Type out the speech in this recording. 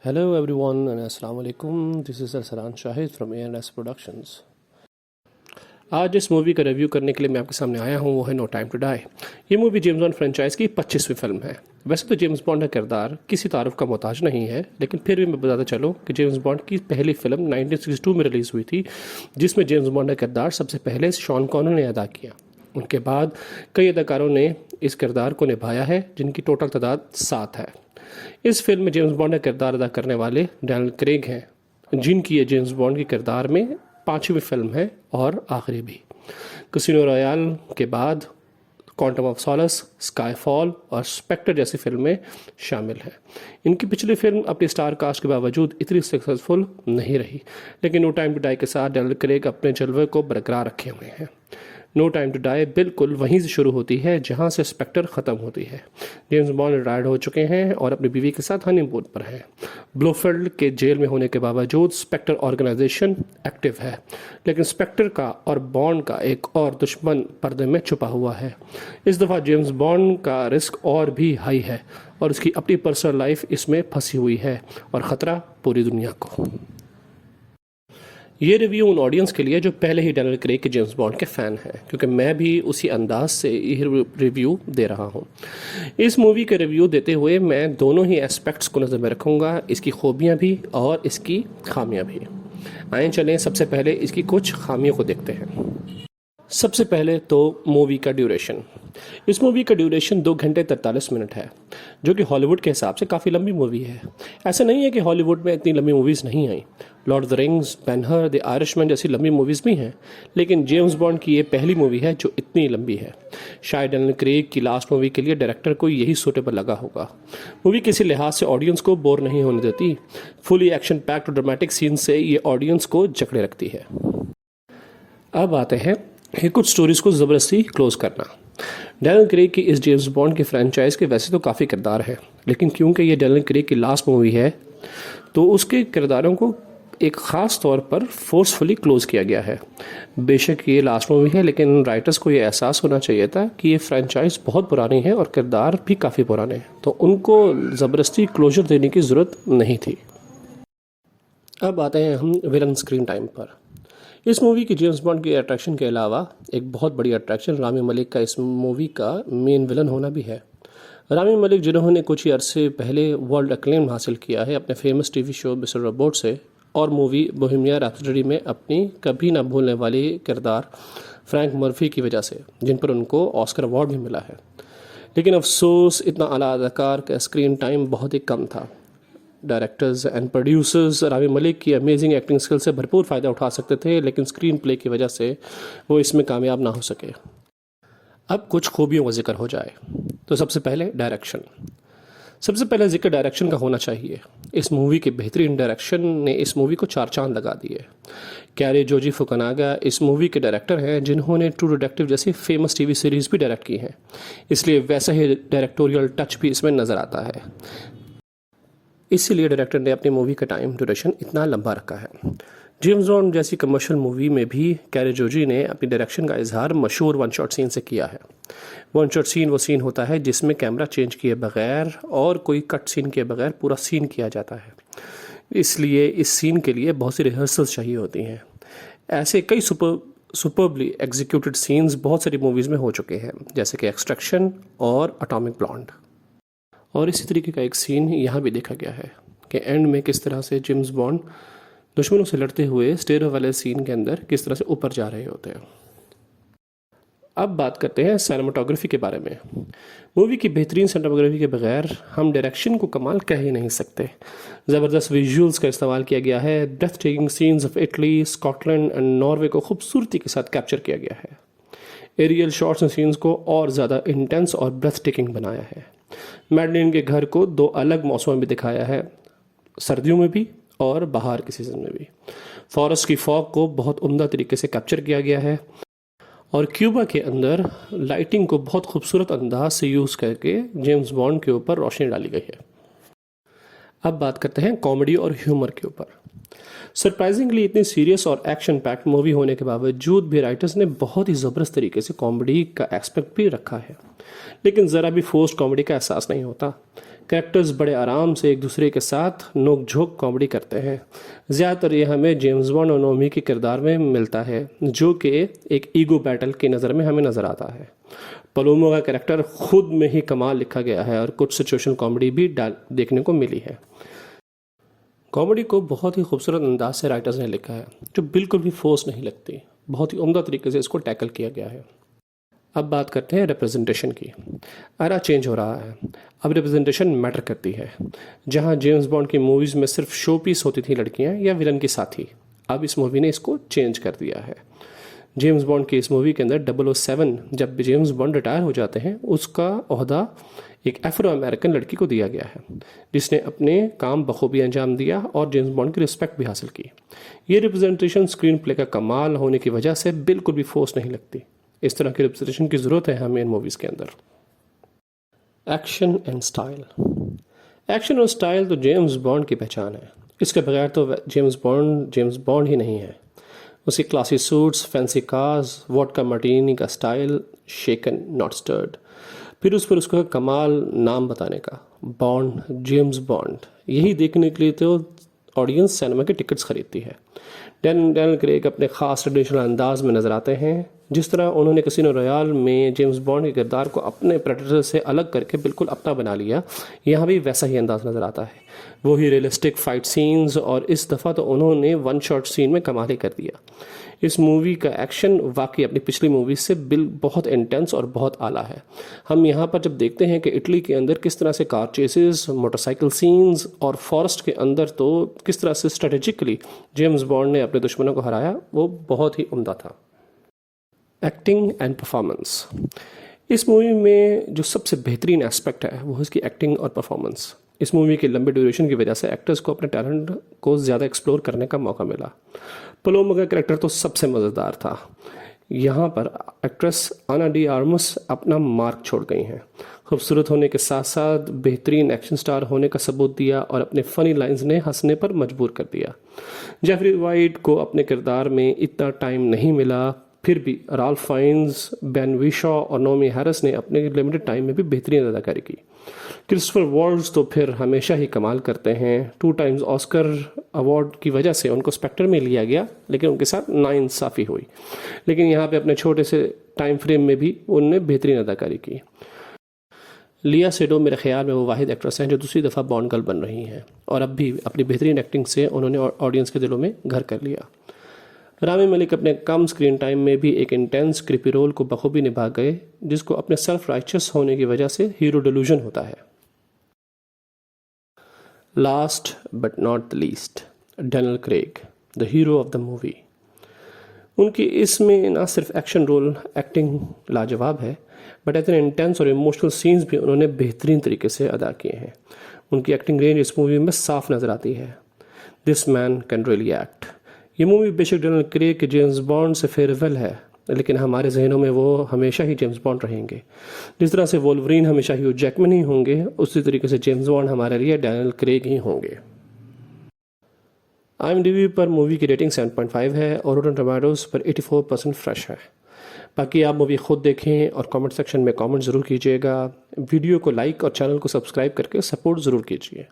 Hello everyone and Assalamu alaikum. This is Arsalan Shahid from ANS Productions. आज जिस movie का review करने के लिए मैं आपके सामने आया हूँ वो है नो टाइम टू डाई। ये मूवी जेम्स बॉन्ड फ्रेंचाइज की 25वीं फिल्म है। वैसे तो जेम्स बॉन्ड का किरदार किसी तारुफ का मोहताज नहीं है, लेकिन फिर भी मैं बताता चलूँ कि जेम्स बॉन्ड की पहली फिल्म 1962 में रिलीज़ हुई थी, जिसमें जेम्स बॉन्ड का किरदार सबसे पहले शॉन कॉनरी ने अदा किया। उनके बाद कई अदाकारों ने इस किरदार को निभाया है, जिनकी टोटल तादाद 7 है। इस फिल्म में जेम्स बॉन्ड का किरदार अदा करने वाले डैनियल क्रेग हैं, जिनकी ये जेम्स बॉन्ड के किरदार में 5वीं फिल्म है और आखिरी भी। कैसीनो रॉयल के बाद क्वांटम ऑफ सॉलस, स्काईफॉल और स्पेक्टर जैसी फिल्में शामिल हैं। इनकी पिछली फिल्म अपनी स्टार कास्ट के बावजूद इतनी सक्सेसफुल नहीं रही, लेकिन नो टाइम टू डाई के साथ डैनियल क्रेग अपने जलवे को बरकरार रखे हुए हैं। नो टाइम टू डाई बिल्कुल वहीं से शुरू होती है जहां से स्पेक्टर ख़त्म होती है। जेम्स बॉन्ड रिटायर्ड हो चुके हैं और अपनी बीवी के साथ हनीमून पर हैं। ब्लोफील्ड के जेल में होने के बावजूद स्पेक्टर ऑर्गेनाइजेशन एक्टिव है, लेकिन स्पेक्टर का और बॉन्ड का एक और दुश्मन पर्दे में छुपा हुआ है। इस दफ़ा जेम्स बॉन्ड का रिस्क और भी हाई है और उसकी अपनी पर्सनल लाइफ इसमें फंसी हुई है और ख़तरा पूरी दुनिया को। ये रिव्यू उन ऑडियंस के लिए जो पहले ही डैनियल क्रेग के जेम्स बॉन्ड के फ़ैन हैं, क्योंकि मैं भी उसी अंदाज से ये रिव्यू दे रहा हूँ। इस मूवी के रिव्यू देते हुए मैं दोनों ही एस्पेक्ट्स को नज़र में रखूँगा, इसकी खूबियाँ भी और इसकी खामियाँ भी। आइए चलें सबसे पहले इसकी कुछ खामियों को देखते हैं। सबसे पहले तो मूवी का ड्यूरेशन। इस मूवी का ड्यूरेशन 2 घंटे 43 मिनट है, जो कि हॉलीवुड के हिसाब से काफ़ी लंबी मूवी है। ऐसा नहीं है कि हॉलीवुड में इतनी लंबी मूवीज़ नहीं आई। Lord of the Rings, Ben Hur, the Irishman जैसी लंबी मूवीज़ भी हैं, लेकिन जेम्स बॉन्ड की ये पहली मूवी है जो इतनी लंबी है। शायद डैनियल क्रेग की लास्ट मूवी के लिए डायरेक्टर को यही सूटेबल लगा होगा। मूवी किसी लिहाज से ऑडियंस को बोर नहीं होने देती। फुली एक्शन पैक्ड और ड्रामेटिक सीन से ये ऑडियंस को जकड़े रखती है। अब आते हैं कुछ स्टोरीज़ को ज़बरदस्ती क्लोज करना। डैनियल क्रेग की इस जेम्स बॉन्ड की फ्रेंचाइज के वैसे तो काफ़ी किरदार हैं, लेकिन क्योंकि ये डैनियल क्रेग की लास्ट मूवी है तो उसके किरदारों को एक ख़ास तौर पर फोर्सफुली क्लोज किया गया है। बेशक ये लास्ट मूवी है, लेकिन राइटर्स को ये एहसास होना चाहिए था कि ये फ्रेंचाइज बहुत पुरानी है और किरदार भी काफ़ी पुराने हैं, तो उनको ज़बरदस्ती क्लोजर देने की ज़रूरत नहीं थी। अब आते हैं हम विलन स्क्रीन टाइम पर। इस मूवी की जेम्स बॉन्ड की अट्रैक्शन के अलावा एक बहुत बड़ी अट्रैक्शन रामी मलिक का इस मूवी का मेन विलन होना भी है। रामी मलिक, जिन्होंने कुछ ही अरसे पहले वर्ल्ड एक्लेम हासिल किया है अपने famous TV show mister robot से और मूवी बोहेमियन रैप्सोडी में अपनी कभी ना भूलने वाली किरदार फ्रैंक मर्फी की वजह से, जिन पर उनको ऑस्कर अवार्ड भी मिला है। लेकिन अफसोस इतना आला अदाकार का स्क्रीन टाइम बहुत ही कम था। Directors and producers Rami Malik की अमेजिंग एक्टिंग स्किल से भरपूर फ़ायदा उठा सकते थे, लेकिन स्क्रीन प्ले की वजह से वो इसमें कामयाब ना हो सके। अब कुछ खूबियों का जिक्र हो जाए तो सबसे पहले डायरेक्शन। सबसे पहले जिक्र डायरेक्शन का होना चाहिए। इस मूवी के बेहतरीन डायरेक्शन ने इस मूवी को 4 चांद लगा दिए। कैरी जोजी फुकुनागा इस मूवी के डायरेक्टर हैं, जिन्होंने ट्रू डिटेक्टिव जैसी फेमस टीवी सीरीज़ भी डायरेक्ट की हैं, इसलिए वैसा ही डायरेक्टोरियल टच भी इसमें नज़र आता है। इसीलिए डायरेक्टर ने अपनी मूवी का टाइम ड्यूरेशन इतना लंबा रखा है। जेम्स बॉन्ड जैसी कमर्शियल मूवी में भी कैरी जोजी ने अपनी डायरेक्शन का इजहार मशहूर वन शॉट सीन से किया है। वन शॉट सीन वो सीन होता है जिसमें कैमरा चेंज किए बगैर और कोई कट सीन किए बगैर पूरा सीन किया जाता है। इसलिए इस सीन के लिए बहुत सी रिहर्सल्स चाहिए होती हैं। ऐसे कई सुपरबली एग्जीक्यूटेड सीन्स बहुत सारी मूवीज़ में हो चुके हैं, जैसे कि एक्सट्रैक्शन और एटॉमिक ब्लॉन्ड। और इसी तरीके का एक सीन यहाँ भी देखा गया है कि एंड में किस तरह से जेम्स बॉन्ड दुश्मनों से लड़ते हुए स्टेरो वाले सीन के अंदर किस तरह से ऊपर जा रहे होते हैं। अब बात करते हैं सिनेमाटोग्राफी के बारे में। मूवी की बेहतरीन सिनेमाटोग्राफी के बगैर हम डायरेक्शन को कमाल कह ही नहीं सकते। ज़बरदस्त विजुअल्स का इस्तेमाल किया गया है। Breathtaking scenes of Italy, Scotland and Norway को खूबसूरती के साथ कैप्चर किया गया है। एरियल शॉट्स एंड सीन्स को और ज़्यादा इंटेंस और ब्रेथ टेकिंग बनाया है। मैडलिन के घर को 2 अलग मौसमों में दिखाया है, सर्दियों में भी और बाहर के सीज़न में भी। फॉरेस्ट की फॉग को बहुत उम्दा तरीके से कैप्चर किया गया है और क्यूबा के अंदर लाइटिंग को बहुत खूबसूरत अंदाज से यूज़ करके जेम्स बॉन्ड के ऊपर रोशनी डाली गई है। अब बात करते हैं कॉमेडी और ह्यूमर के ऊपर। सरप्राइजिंगली इतनी सीरियस और एक्शन पैक्ड मूवी होने के बावजूद भी राइटर्स ने बहुत ही ज़बरदस्त तरीके से कॉमेडी का एस्पेक्ट भी रखा है, लेकिन ज़रा भी फोर्स्ड कॉमेडी का एहसास नहीं होता। कैरेक्टर्स बड़े आराम से एक दूसरे के साथ नोक झोंक कॉमेडी करते हैं। ज़्यादातर ये हमें जेम्स बॉन्ड और नोमी के किरदार में मिलता है, जो कि एक ईगो बैटल की नज़र में हमें नज़र आता है। पलोमो का कैरेक्टर खुद में ही कमाल लिखा गया है और कुछ सिचुएशन कॉमेडी भी देखने को मिली है। कॉमेडी को बहुत ही खूबसूरत अंदाज से राइटर्स ने लिखा है, जो बिल्कुल भी फोर्स नहीं लगती। बहुत ही उम्दा तरीके से इसको टैकल किया गया है। अब बात करते हैं रिप्रेजेंटेशन की। एरा चेंज हो रहा है, अब रिप्रेजेंटेशन मैटर करती है। जहां जेम्स बॉन्ड की मूवीज़ में सिर्फ शो पीस होती थी लड़कियां या विलन के साथी, अब इस मूवी ने इसको चेंज कर दिया है। जेम्स बॉन्ड की इस मूवी के अंदर 007 जब जेम्स बॉन्ड रिटायर हो जाते हैं, उसका ओहदा एक अफ्रो अमेरिकन लड़की को दिया गया है, जिसने अपने काम बखूबी अंजाम दिया और जेम्स बॉन्ड की रिस्पेक्ट भी हासिल की। ये रिप्रेजेंटेशन स्क्रीन प्ले का कमाल होने की वजह से बिल्कुल भी फोर्स नहीं लगती। इस तरह की रिप्रेजेंटेशन की ज़रूरत है हमें इन मूवीज़ के अंदर। Action and style. एक्शन और स्टाइल तो जेम्स बॉन्ड की पहचान है। इसके बगैर तो जेम्स बॉन्ड ही नहीं है। उसकी classy suits, fancy cars, vodka Martini का स्टाइल, शेकन नॉट स्टर्ड। फिर उस पर उसका कमाल नाम बताने का, बॉन्ड, जेम्स बॉन्ड। यही देखने के लिए तो ऑडियंस सिनेमा के टिकट्स खरीदती है। डैनियल क्रेग अपने ख़ास ट्रेडिशनल अंदाज में नज़र आते हैं। जिस तरह उन्होंने कैसीनो रॉयल में जेम्स बॉन्ड के किरदार को अपने प्रेडेटर से अलग करके बिल्कुल अपना बना लिया, यहाँ भी वैसा ही अंदाज नज़र आता है। वही रियलिस्टिक फाइट सीन्स, और इस दफ़ा तो उन्होंने वन शॉट सीन में कमाल ही कर दिया। इस मूवी का एक्शन वाकई अपनी पिछली मूवी से बहुत इंटेंस और बहुत आला है। हम यहाँ पर जब देखते हैं कि इटली के अंदर किस तरह से कार चेसेस, मोटरसाइकिल सीन्स और फॉरेस्ट के अंदर तो किस तरह से स्ट्रेटेजिकली जेम्स बॉन्ड ने अपने दुश्मनों को हराया, वो बहुत ही उम्दा था। Acting and performance. इस मूवी में जो सबसे बेहतरीन एस्पेक्ट है वो इसकी एक्टिंग और परफॉर्मेंस। इस मूवी के लंबे ड्यूरेशन की वजह से एक्टर्स को अपने टैलेंट को ज़्यादा एक्सप्लोर करने का मौका मिला। पलोमा का कैरेक्टर तो सबसे मज़ेदार था। यहाँ पर एक्ट्रेस आना डी आर्मस अपना मार्क छोड़ गई हैं। खूबसूरत होने के साथ साथ बेहतरीन एक्शन स्टार होने का सबूत दिया और अपने फ़नी लाइंस ने हंसने पर मजबूर कर दिया। जेफरी वाइट को अपने किरदार में इतना टाइम नहीं मिला, फिर भी राल्फ फाइन्स, बेन विशॉ और नोमी हैरिस ने अपने लिमिटेड टाइम में भी बेहतरीन अदाकारी की। क्रिस्टोफर वॉल्ट्ज तो फिर हमेशा ही कमाल करते हैं। 2 टाइम्स ऑस्कर अवार्ड की वजह से उनको स्पेक्टर में लिया गया, लेकिन उनके साथ नाइंसाफ़ी हुई। लेकिन यहाँ पे अपने छोटे से टाइम फ्रेम में भी उनने बेहतरीन अदाकारी की। लिया सेडो मेरे ख्याल में वो वाहिद एक्ट्रेस हैं जो दूसरी दफ़ा बॉन्ड गर्ल बन रही हैं, और अब भी अपनी बेहतरीन एक्टिंग से उन्होंने ऑडियंस के दिलों में घर कर लिया। रामी मलिक अपने कम स्क्रीन टाइम में भी एक इंटेंस क्रिपी रोल को बखूबी निभा गए, जिसको अपने सेल्फ राइचस होने की वजह से हीरो डिल्यूजन होता है। Last but not the least, Daniel Craig, the hero of the movie. उनकी इसमें ना सिर्फ एक्शन रोल एक्टिंग लाजवाब है, बट इतने इंटेंस और इमोशनल सीन्स भी उन्होंने बेहतरीन तरीके से अदा किए हैं। उनकी एक्टिंग रेंज इस मूवी में साफ नज़र आती है। This man can really act. ये मूवी बेशक डैनियल क्रेग के जेम्स बॉन्ड से फेयरवेल है, लेकिन हमारे जहनों में वो हमेशा ही जेम्स बॉन्ड रहेंगे। जिस तरह से वोल्वरीन हमेशा ह्यू जैकमैन ही होंगे, उसी तरीके से जेम्स बॉन्ड हमारे लिए डैनियल क्रेग ही होंगे। IMDb पर मूवी की रेटिंग 7.5 है और रोटन टोमेटोज़ पर 84% फ्रेश है। बाकी आप मूवी खुद देखें और कमेंट सेक्शन में कमेंट ज़रूर कीजिएगा। वीडियो को लाइक और चैनल को सब्सक्राइब करके सपोर्ट ज़रूर कीजिए।